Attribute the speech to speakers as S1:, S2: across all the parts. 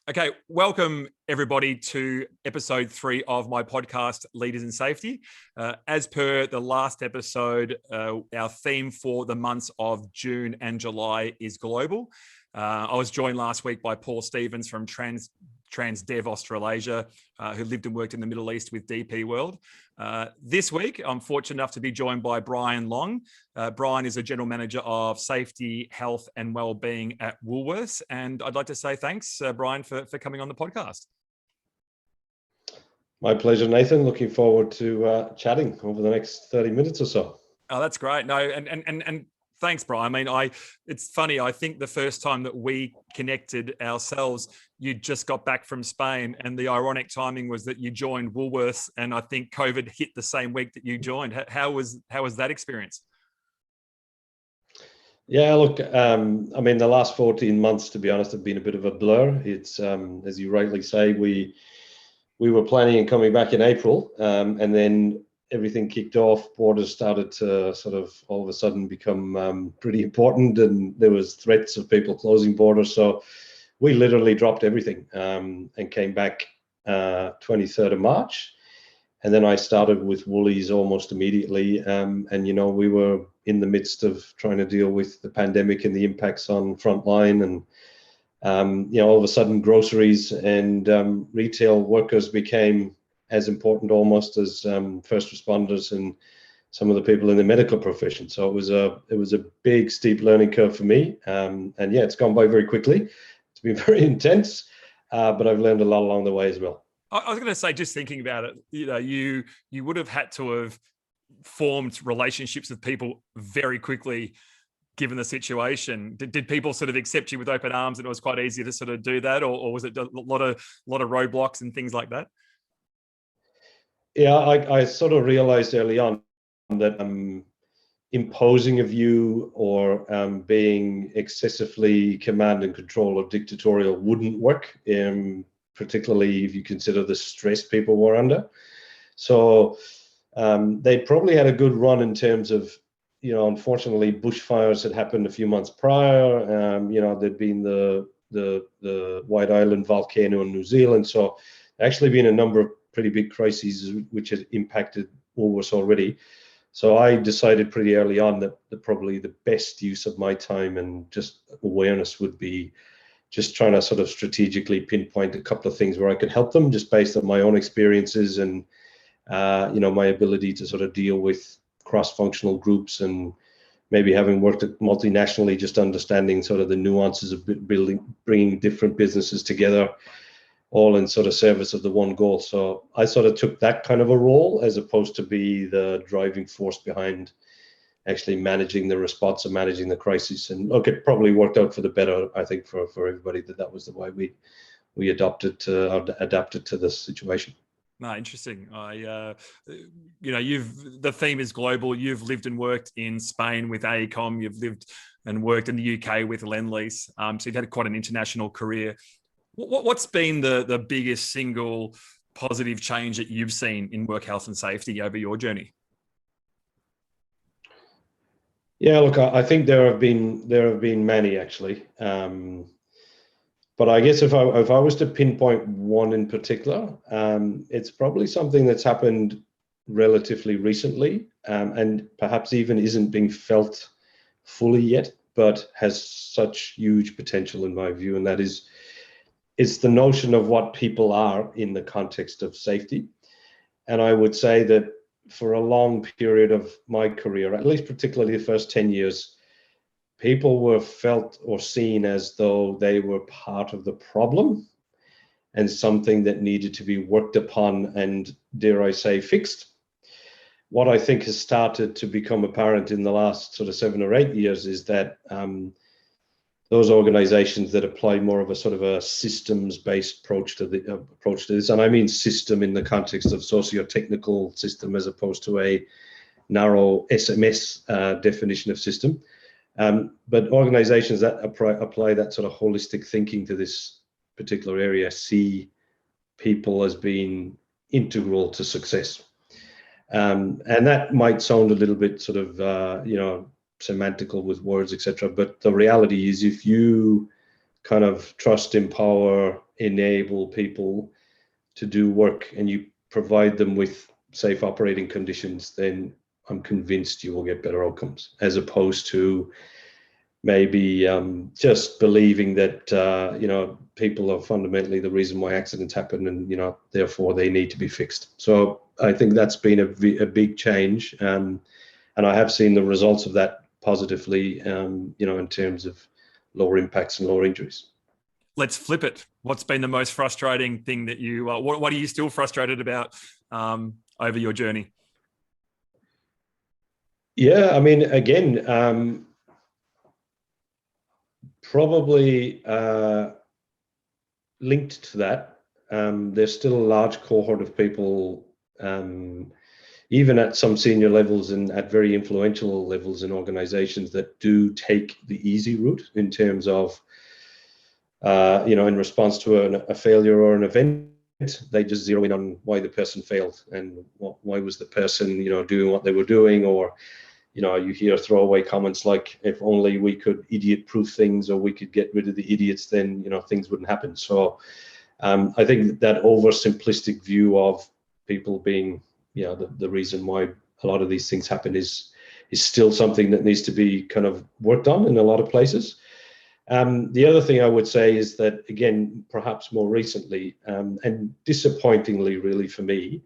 S1: Okay, welcome everybody to episode 3 of my podcast, Leaders in Safety. As per the last episode, our theme for the months of June and July is global. I was joined last week by Paul Stevens from Transdev Australasia, who lived and worked in the Middle East with DP World. This week, I'm fortunate enough to be joined by Brian Long. Brian is a General Manager of Safety, Health and Wellbeing at Woolworths. And I'd like to say thanks, Brian, for coming on the podcast.
S2: My pleasure, Nathan. Looking forward to chatting over the next 30 minutes or so.
S1: Oh, that's great. No, and thanks, Brian. I mean, it's funny. I think the first time that we connected ourselves, you just got back from Spain, and the ironic timing was that you joined Woolworths, and I think COVID hit the same week that you joined. How was that experience?
S2: Yeah, look, I mean, the last 14 months, to be honest, have been a bit of a blur. It's as you rightly say, we were planning on coming back in April, and then everything kicked off. Borders started to sort of all of a sudden become pretty important, and there was threats of people closing borders. So we literally dropped everything and came back 23rd of March. And then I started with Woolies almost immediately. And, you know, we were in the midst of trying to deal with the pandemic and the impacts on frontline. And, you know, all of a sudden groceries and retail workers became as important almost as first responders and some of the people in the medical profession. So it was a big, steep learning curve for me. And yeah, it's gone by very quickly. It's been very intense, but I've learned a lot along the way as well.
S1: I was going to say, just thinking about it, you know, you would have had to have formed relationships with people very quickly, given the situation. Did people sort of accept you with open arms, and it was quite easy to sort of do that, or was it a lot of roadblocks and things like that?
S2: Yeah, I sort of realized early on that imposing a view or being excessively command and control or dictatorial wouldn't work, particularly if you consider the stress people were under. So they probably had a good run in terms of, you know, unfortunately bushfires had happened a few months prior. You know, there'd been the White Island volcano in New Zealand. So actually been a number of pretty big crises which had impacted Woolworths already. So I decided pretty early on that probably the best use of my time and just awareness would be just trying to sort of strategically pinpoint a couple of things where I could help them, just based on my own experiences and you know, my ability to sort of deal with cross-functional groups, and maybe having worked at multinationally, just understanding sort of the nuances of bringing different businesses together, all in sort of service of the one goal. So I sort of took that kind of a role as opposed to be the driving force behind actually managing the response and managing the crisis. And look, it probably worked out for the better, I think, for everybody, that was the way we adapted to this situation.
S1: No, interesting. You know, the theme is global. You've lived and worked in Spain with AECOM. You've lived and worked in the UK with Leandlease. So you've had quite an international career. What's been the biggest single positive change that you've seen in work health and safety over your journey?
S2: Yeah, look, I think there have been many actually, but I guess if I was to pinpoint one in particular, it's probably something that's happened relatively recently, and perhaps even isn't being felt fully yet, but has such huge potential in my view, and that is, it's the notion of what people are in the context of safety. And I would say that for a long period of my career, at least particularly the first 10 years, people were felt or seen as though they were part of the problem and something that needed to be worked upon and, dare I say, fixed. What I think has started to become apparent in the last sort of 7 or 8 years is that those organizations that apply more of a sort of a systems-based approach to this, and I mean system in the context of socio-technical system as opposed to a narrow SMS definition of system, but organizations that apply that sort of holistic thinking to this particular area see people as being integral to success. And that might sound a little bit sort of, you know, semantical with words, etc. But the reality is, if you kind of trust, empower, enable people to do work, and you provide them with safe operating conditions, then I'm convinced you will get better outcomes, as opposed to maybe just believing that people are fundamentally the reason why accidents happen, and therefore they need to be fixed. So I think that's been a big change, and I have seen the results of that positively, in terms of lower impacts and lower injuries.
S1: Let's flip it. What's been the most frustrating thing that you? What are you still frustrated about over your journey?
S2: Yeah, I mean, again, probably linked to that, there's still a large cohort of people, even at some senior levels and at very influential levels in organizations, that do take the easy route in terms of, in response to a failure or an event, they just zero in on why the person failed and why was the person, doing what they were doing, or you hear throwaway comments like, if only we could idiot-proof things, or we could get rid of the idiots, then things wouldn't happen. So I think that oversimplistic view of people being the reason why a lot of these things happen is still something that needs to be kind of worked on in a lot of places. The other thing I would say is that, again, perhaps more recently, and disappointingly really for me,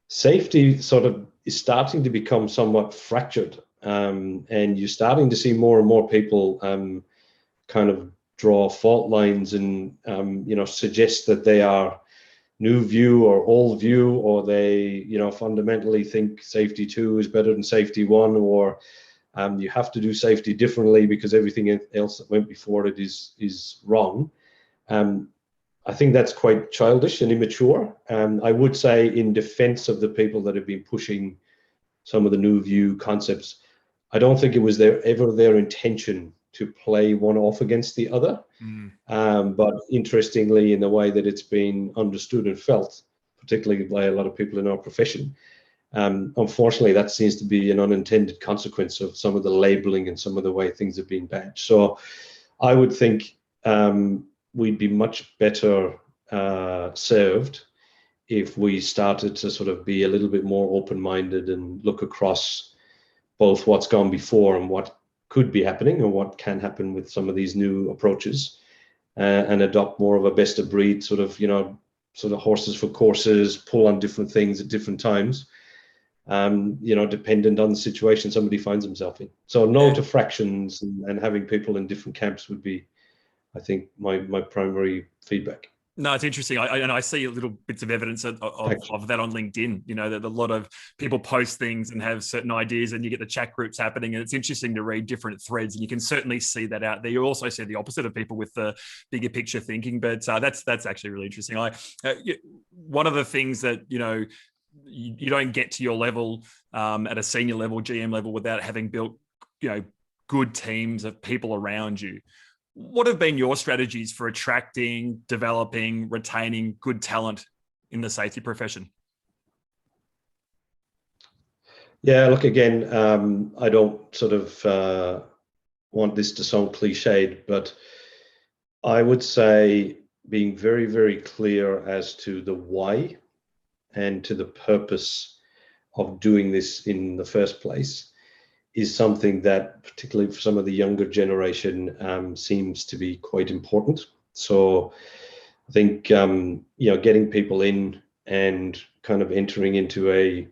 S2: safety sort of is starting to become somewhat fractured, and you're starting to see more and more people kind of draw fault lines and suggest that they are new view or old view, or they fundamentally think safety 2 is better than safety 1, or you have to do safety differently because everything else that went before it is wrong. I think that's quite childish and immature. I would say, in defense of the people that have been pushing some of the new view concepts, I don't think it was ever their intention to play one off against the other. But interestingly, in the way that it's been understood and felt, particularly by a lot of people in our profession, unfortunately, that seems to be an unintended consequence of some of the labeling and some of the way things have been badged. So I would think we'd be much better served if we started to sort of be a little bit more open-minded and look across both what's gone before and what could be happening or what can happen with some of these new approaches, and adopt more of a best of breed sort of horses for courses, pull on different things at different times, dependent on the situation somebody finds himself in. So no to fractions, and having people in different camps would be, I think, my primary feedback.
S1: No, it's interesting. I see little bits of evidence of that on LinkedIn, that a lot of people post things and have certain ideas, and you get the chat groups happening, and it's interesting to read different threads, and you can certainly see that out there. You also see the opposite of people with the bigger picture thinking, but that's actually really interesting. One of the things that, you don't get to your level at a senior level, GM level, without having built, good teams of people around you. What have been your strategies for attracting, developing, retaining good talent in the safety profession?
S2: Yeah, look, again, I don't sort of want this to sound cliched, but I would say being very, very clear as to the why and to the purpose of doing this in the first place is something that, particularly for some of the younger generation, seems to be quite important. So I think, getting people in and kind of entering into a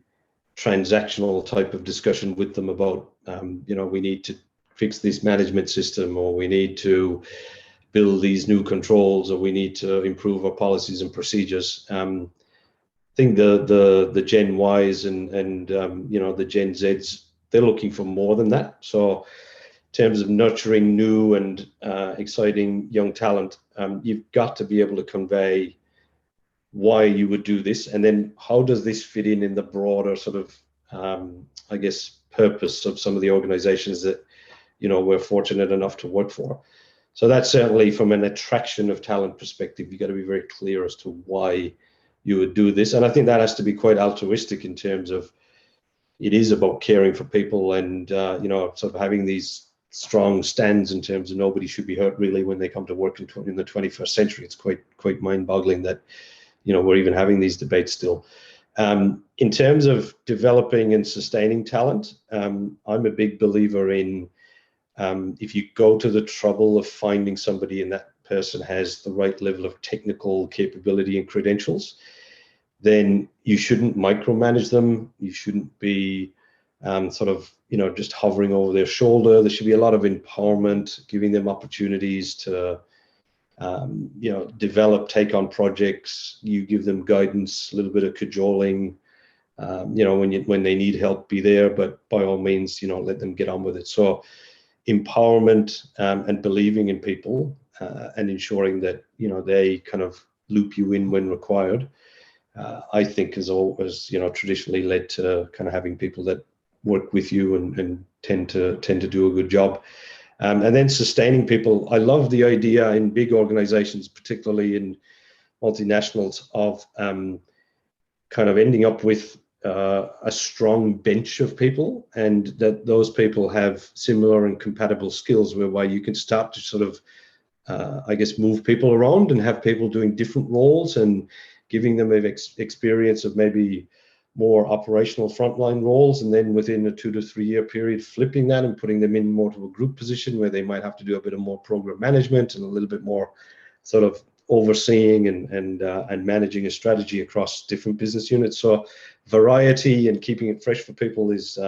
S2: transactional type of discussion with them about, we need to fix this management system, or we need to build these new controls, or we need to improve our policies and procedures. I think the Gen Ys and the Gen Zs, they're looking for more than that. So in terms of nurturing new and exciting young talent, you've got to be able to convey why you would do this, and then how does this fit in the broader sort of, purpose of some of the organizations that, we're fortunate enough to work for. So that's certainly, from an attraction of talent perspective, you've got to be very clear as to why you would do this. And I think that has to be quite altruistic in terms of, it is about caring for people and, sort of having these strong stance in terms of nobody should be hurt really when they come to work in the 21st century. It's quite mind-boggling that, you know, we're even having these debates still. In terms of developing and sustaining talent, I'm a big believer in, if you go to the trouble of finding somebody and that person has the right level of technical capability and credentials, then you shouldn't micromanage them. You shouldn't be sort of, you know, just hovering over their shoulder. There should be a lot of empowerment, giving them opportunities to, you know, develop, take on projects. You give them guidance, a little bit of cajoling. You know, when they need help, be there, but by all means, you know, let them get on with it. So empowerment and believing in people and ensuring that, you know, they kind of loop you in when required, I think has always, you know, traditionally led to kind of having people that work with you and tend to do a good job. And then sustaining people. I love the idea in big organizations, particularly in multinationals, of kind of ending up with a strong bench of people, and that those people have similar and compatible skills, whereby you can start to sort of, I guess, move people around and have people doing different roles and giving them an experience of maybe more operational frontline roles, and then within a 2 to 3 year period, flipping that and putting them in more to a group position where they might have to do a bit of more program management and a little bit more sort of overseeing and managing a strategy across different business units. So variety and keeping it fresh for people is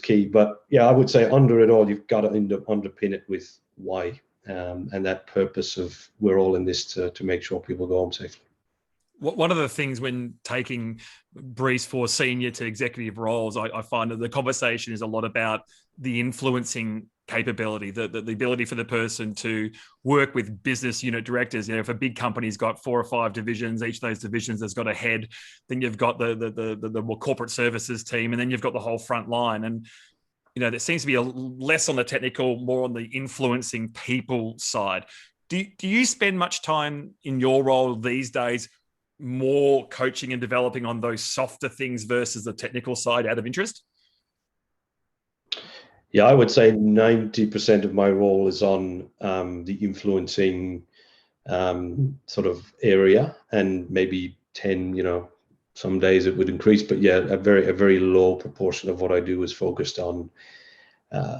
S2: key. But yeah, I would say under it all, you've got to underpin it with why, and that purpose of we're all in this to make sure people go home safely.
S1: One of the things when taking briefs for senior to executive roles, I find that the conversation is a lot about the influencing capability, the ability for the person to work with business unit directors. You know, if a big company's got 4 or 5 divisions, each of those divisions has got a head, then you've got the more corporate services team, and then you've got the whole front line. And, you know, there seems to be less on the technical, more on the influencing people side. Do you spend much time in your role these days more coaching and developing on those softer things versus the technical side, out of interest?
S2: Yeah, I would say 90% of my role is on the influencing sort of area, and maybe 10, you know, some days it would increase, but yeah, a very low proportion of what I do is focused on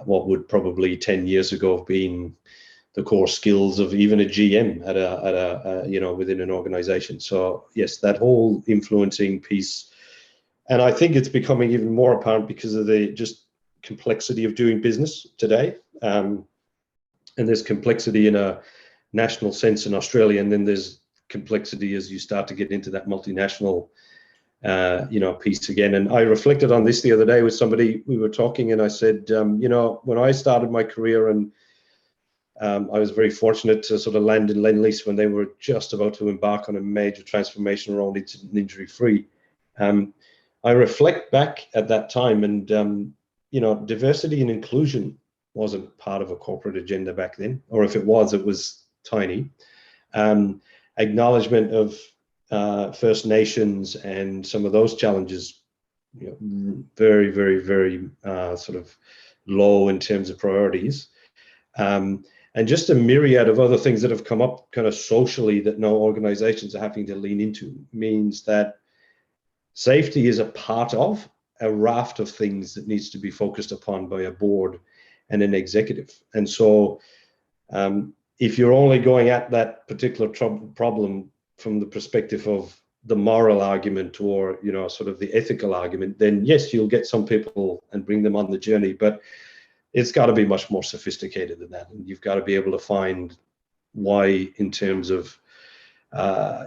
S2: what would probably 10 years ago have been the core skills of even a GM at a you know, within an organization. So yes, that whole influencing piece, and I think it's becoming even more apparent because of the just complexity of doing business today. And there's complexity in a national sense in Australia, and then there's complexity as you start to get into that multinational you know, piece again. And I reflected on this the other day with somebody. We were talking, and I said, you know, when I started my career, and I was very fortunate to sort of land in Leandlease when they were just about to embark on a major transformation around injury-free. I reflect back at that time, and you know, diversity and inclusion wasn't part of a corporate agenda back then, or if it was tiny. Acknowledgement of First Nations and some of those challenges, you know, very sort of low in terms of priorities. And just a myriad of other things that have come up kind of socially that now organizations are having to lean into, means that safety is a part of a raft of things that needs to be focused upon by a board and an executive. And so if you're only going at that particular problem from the perspective of the moral argument, or, you know, sort of the ethical argument, then yes, you'll get some people and bring them on the journey, but it's got to be much more sophisticated than that. And you've got to be able to find why, in terms of,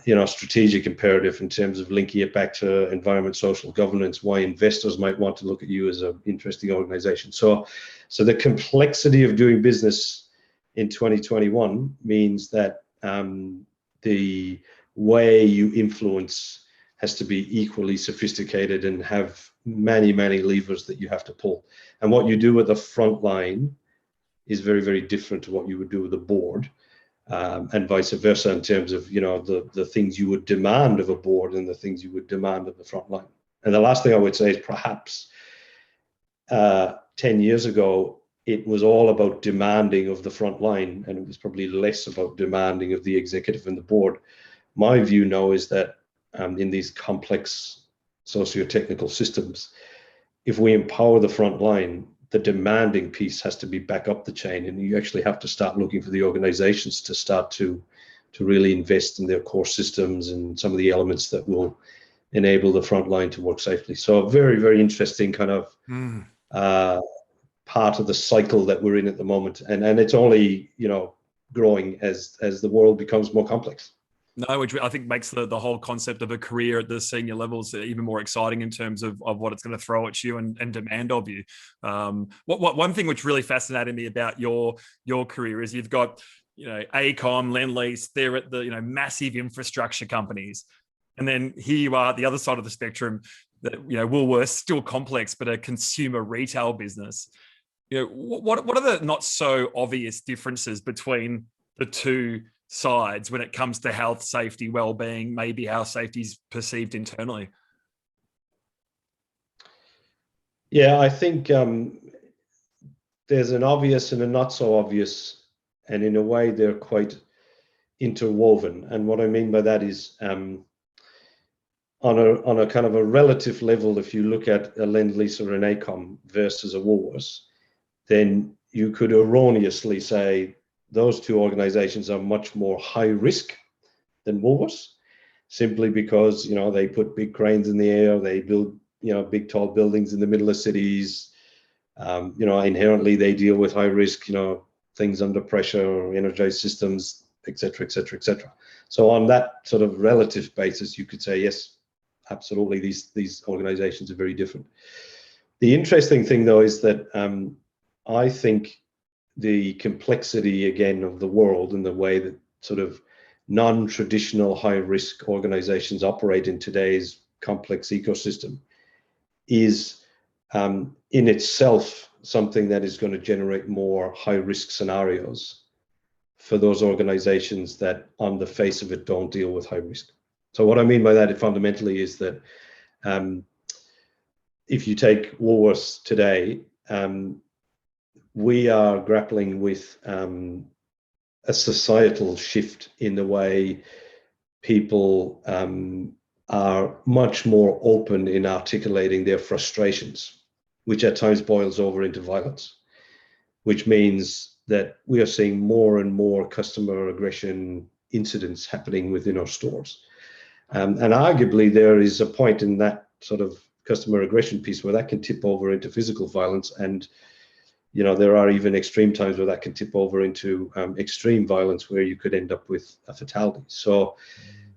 S2: you know, strategic imperative, in terms of linking it back to environment, social governance, why investors might want to look at you as an interesting organization. So the complexity of doing business in 2021 means that the way you influence has to be equally sophisticated and have many levers that you have to pull. And what you do with the front line is very different to what you would do with a board, and vice versa, in terms of, you know, the things you would demand of a board and the things you would demand of the front line. And the last thing I would say is, perhaps 10 years ago, it was all about demanding of the front line, and it was probably less about demanding of the executive and the board. My view now is that in these complex socio-technical systems, if we empower the front line, the demanding piece has to be back up the chain, and you actually have to start looking for the organizations to start to really invest in their core systems and some of the elements that will enable the front line to work safely. So a very, very interesting kind of part of the cycle that we're in at the moment, and it's only growing as the world becomes more complex.
S1: No, which I think makes the whole concept of a career at the senior levels even more exciting in terms of what it's going to throw at you and demand of you. One thing which really fascinated me about your career is you've got AECOM, Leandlease, they're at the massive infrastructure companies, and then here you are at the other side of the spectrum, that Woolworths, still complex but a consumer retail business. What are the not so obvious differences between the two sides when it comes to health, safety, well-being, maybe how safety is perceived internally?
S2: Yeah, I think there's an obvious and a not so obvious, and in a way they're quite interwoven. And what I mean by that is on a kind of a relative level, if you look at a Leandlease or an Acom versus a Woolworths, then you could erroneously say those two organizations are much more high risk than Woolworths, simply because they put big cranes in the air, they build big tall buildings in the middle of cities. Inherently they deal with high risk, things under pressure, energized systems, etc., etc., etc. So on that sort of relative basis, you could say yes, absolutely, these organizations are very different. The interesting thing though is that I think the complexity again of the world and the way that sort of non-traditional high-risk organizations operate in today's complex ecosystem is in itself something that is going to generate more high-risk scenarios for those organizations that on the face of it don't deal with high risk. So what I mean by that fundamentally is that if you take Woolworths today, we are grappling with a societal shift in the way people are much more open in articulating their frustrations, which at times boils over into violence, which means that we are seeing more and more customer aggression incidents happening within our stores. And arguably there is a point in that sort of customer aggression piece where that can tip over into physical violence, and there are even extreme times where that can tip over into extreme violence where you could end up with a fatality. So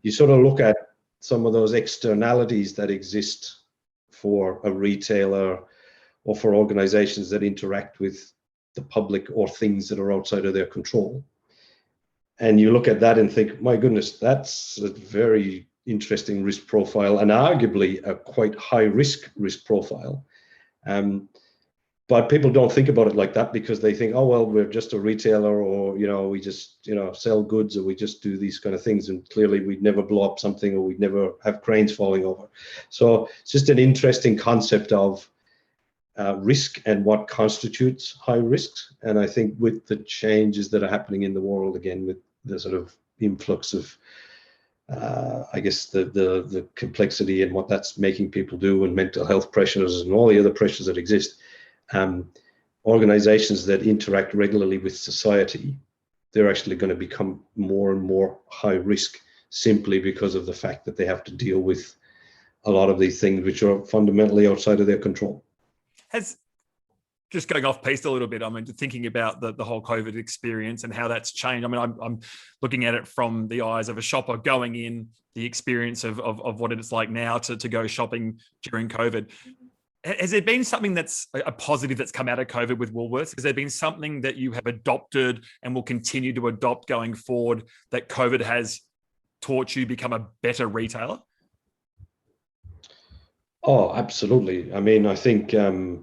S2: you sort of look at some of those externalities that exist for a retailer or for organizations that interact with the public or things that are outside of their control. And you look at that and think, my goodness, that's a very interesting risk profile and arguably a quite high risk profile. But people don't think about it like that because they think, oh, well, we're just a retailer, or, we just, sell goods, or we just do these kind of things. And clearly we'd never blow up something, or we'd never have cranes falling over. So it's just an interesting concept of risk and what constitutes high risks. And I think with the changes that are happening in the world, again, with the sort of influx of, I guess, the complexity and what that's making people do, and mental health pressures and all the other pressures that exist, organizations that interact regularly with society, they're actually going to become more and more high risk simply because of the fact that they have to deal with a lot of these things which are fundamentally outside of their control.
S1: Just going off piste a little bit, I mean, thinking about the whole COVID experience and how that's changed. I mean, I'm looking at it from the eyes of a shopper going in, the experience of what it's like now to go shopping during COVID. Has there been something that's a positive that's come out of COVID with Woolworths? Has there been something that you have adopted and will continue to adopt going forward that COVID has taught you become a better retailer?
S2: Oh, absolutely. I mean, I think the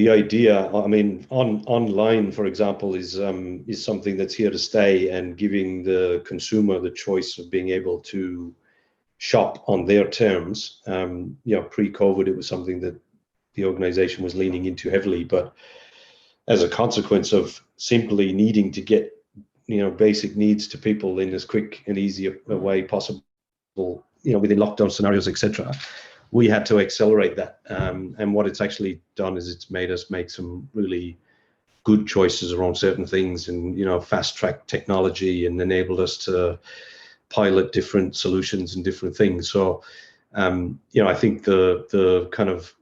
S2: idea, I mean, online, for example, is something that's here to stay, and giving the consumer the choice of being able to shop on their terms. Pre-COVID, it was something that the organization was leaning into heavily. But as a consequence of simply needing to get, basic needs to people in as quick and easy a way possible, within lockdown scenarios, etc., we had to accelerate that. And what it's actually done is it's made us make some really good choices around certain things, and fast track technology, and enabled us to pilot different solutions and different things. So I think the kind of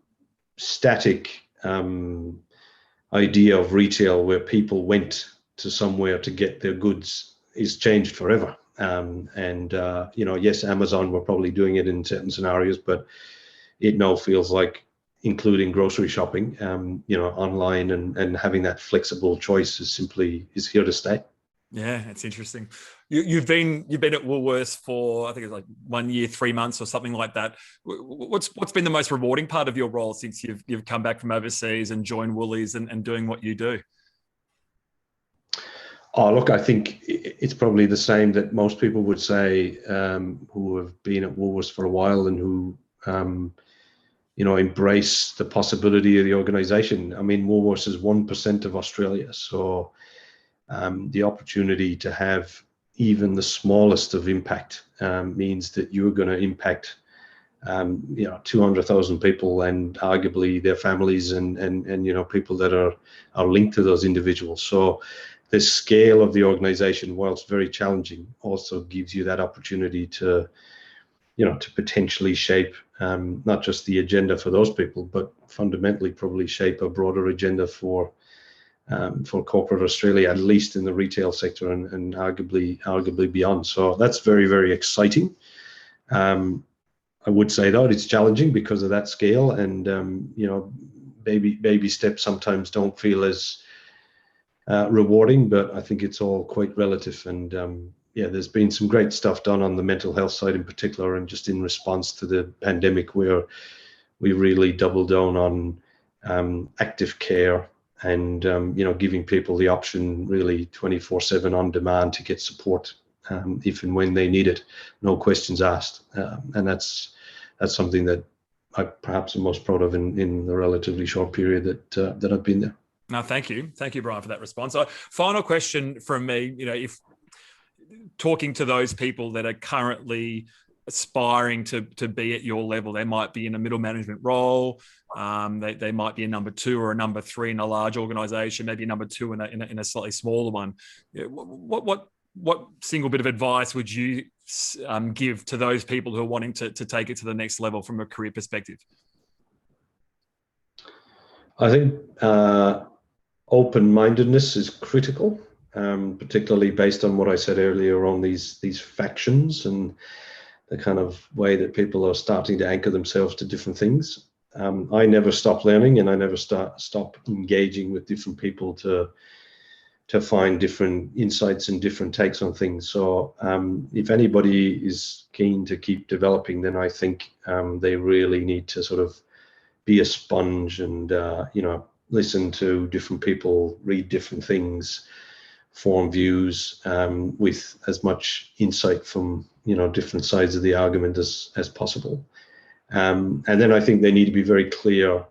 S2: static idea of retail where people went to somewhere to get their goods is changed forever. Yes, Amazon were probably doing it in certain scenarios, but it now feels like including grocery shopping, online, and having that flexible choice is here to stay.
S1: Yeah, it's interesting. You've been at Woolworths for, I think it's like 1 year, 3 months or something like that. What's been the most rewarding part of your role since you've come back from overseas and joined Woolies and doing what you do?
S2: Oh, look, I think it's probably the same that most people would say, who have been at Woolworths for a while and who embrace the possibility of the organization. I mean, Woolworths is 1% of Australia, so the opportunity to have even the smallest of impact means that you're going to impact 200,000 people, and arguably their families, and people that are linked to those individuals. So the scale of the organization, whilst very challenging, also gives you that opportunity to potentially shape not just the agenda for those people, but fundamentally probably shape a broader agenda for corporate Australia, at least in the retail sector, and arguably beyond. So that's very, very exciting. I would say though it's challenging because of that scale, and baby steps sometimes don't feel as rewarding, but I think it's all quite relative. And there's been some great stuff done on the mental health side in particular, and just in response to the pandemic, where we really doubled down on active care, and giving people the option really 24/7 on demand to get support if and when they need it, no questions asked. And that's something that I perhaps am most proud of in the relatively short period that I've been there.
S1: No, thank you, Brian, for that response. So, final question from me: if talking to those people that are currently aspiring to be at your level, they might be in a middle management role. They might be a number 2 or a number 3 in a large organization, maybe a number 2 in a slightly smaller one. What single bit of advice would you give to those people who are wanting to take it to the next level from a career perspective?
S2: I think open-mindedness is critical, particularly based on what I said earlier on these factions and the kind of way that people are starting to anchor themselves to different things. I never stop learning, and I never stop engaging with different people to find different insights and different takes on things. So if anybody is keen to keep developing, then I think they really need to sort of be a sponge and listen to different people, read different things, form views with as much insight from different sides of the argument as possible. And then I think they need to be very clear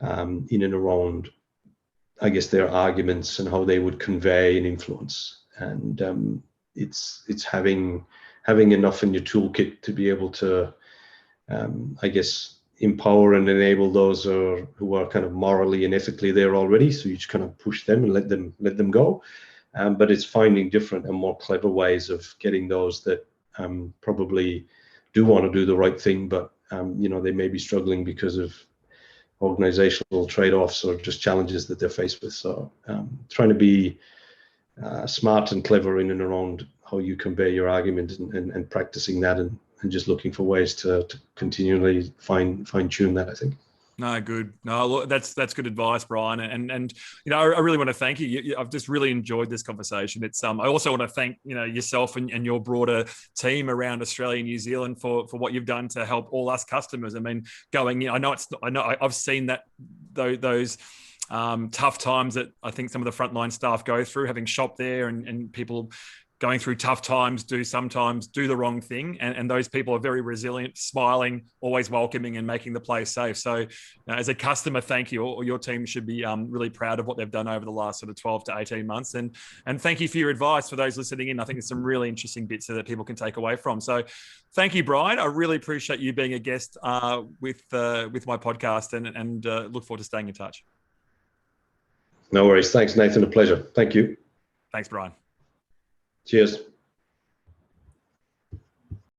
S2: in and around, I guess, their arguments and how they would convey an influence. And it's having enough in your toolkit to be able to, I guess, empower and enable those who are kind of morally and ethically there already. So you just kind of push them and let them go. But it's finding different and more clever ways of getting those that probably do want to do the right thing, but they may be struggling because of organizational trade-offs or just challenges that they're faced with. So trying to be smart and clever in and around how you convey your argument, and practicing that, and just looking for ways to continually fine-tune that, I think.
S1: No, good. No, look, that's good advice, Brian. And I really want to thank you. I've just really enjoyed this conversation. It's I also want to thank yourself and your broader team around Australia and New Zealand for what you've done to help all us customers. I mean, I know I've seen that those tough times that I think some of the frontline staff go through, having shopped there, and people going through tough times sometimes do the wrong thing. And those people are very resilient, smiling, always welcoming, and making the place safe. So as a customer, thank you. Or your team should be really proud of what they've done over the last sort of 12 to 18 months. And thank you for your advice for those listening in. I think there's some really interesting bits that people can take away from. So thank you, Brian. I really appreciate you being a guest with my podcast, and look forward to staying in touch.
S2: No worries. Thanks, Nathan. A pleasure. Thank you.
S1: Thanks, Brian.
S2: Cheers.